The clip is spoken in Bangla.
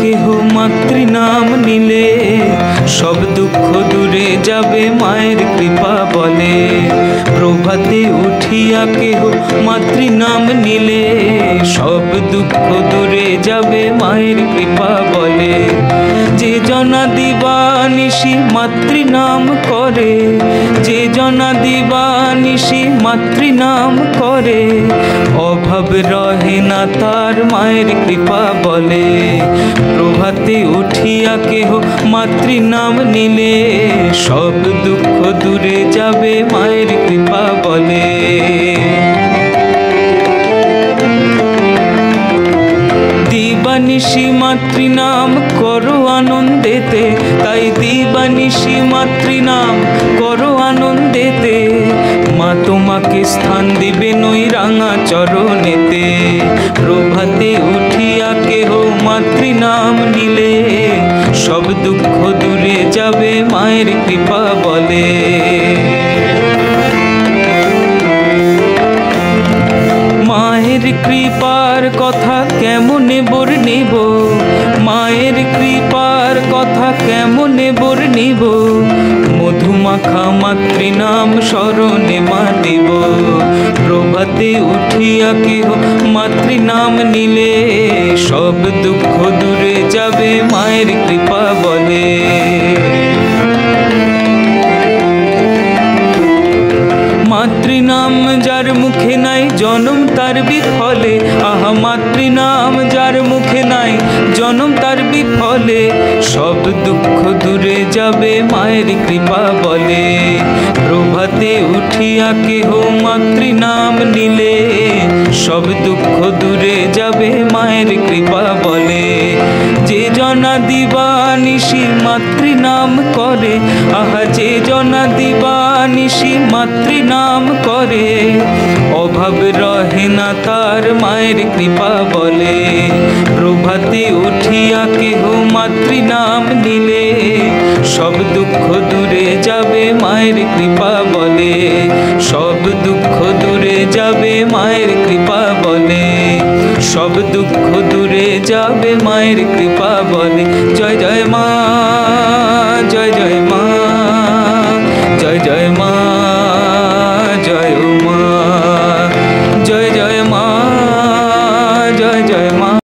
কেহ মাতৃনাম নিলে সব দুঃখ দূরে যাবে মায়ের কৃপা বলে। প্রভাতে উঠিয়া কেহ মাতৃনাম নিলে সব দুঃখ দূরে যাবে মায়ের কৃপা বলে। যে জনা দিবানিশি মাতৃনাম করে, যে জনা দিবানিশি মাতৃনাম করে, অভাব রহে না তার মায়ের কৃপা বলে। প্রভাতে উঠিয়া কেহ মাতৃনাম নিলে সব দুঃখ দূরে যাবে মায়ের কৃপা বলে। দিবানিশি মাতৃনাম করো আনন্দেতে, তাই দিবানিশি মাতৃনাম করো আনন্দেতে। মা তোমাকে স্থান দিবেন ওই রাঙা চরণেতে। প্রভাতে উঠিয়া কেহ মাতৃনাম নিলে সব দুঃখ দূরে যাবে মায়ের কৃপা বলে। মায়ের কৃপার কথা কেমনে বর্ণিব, মায়ের কৃপার কথা কেমনে বর্ণিব। মধুমাখা মাতৃনাম স্মরণে মাতিব। প্রভাতে উঠিয়া কেহ মাতৃনাম নিলে সব দুঃখ দূরে যাবে মায়ের কৃপা বলে। মাতৃনাম যার মুখে নাই জনম তার বিফলে, আহা মাতৃনাম যার মুখে নাই জনম তার বিফলে। সব দুঃখ দূরে যাবে মায়ের কৃপা বলে। প্রভাতে উঠিয়া কেহ মাতৃনাম নিলে সব দুঃখ দূরে যাবে মায়ের কৃপা বলে। যে জনা দিবানিশি মাতৃনাম করে, আহা যে জনা দিবানিশি মাতৃনাম করে, অভাব রহে না তার মায়ের কৃপা বলে। প্রভাতে উঠিয়া কেহ মাতৃনাম নিলে সব দুঃখ দূরে যাবে মায়ের কৃপা বলে। সব দুঃখ দূরে যাবে মায়ের কৃপা বলে। সব দুঃখ দূরে যাবে মায়ের কৃপা বলে।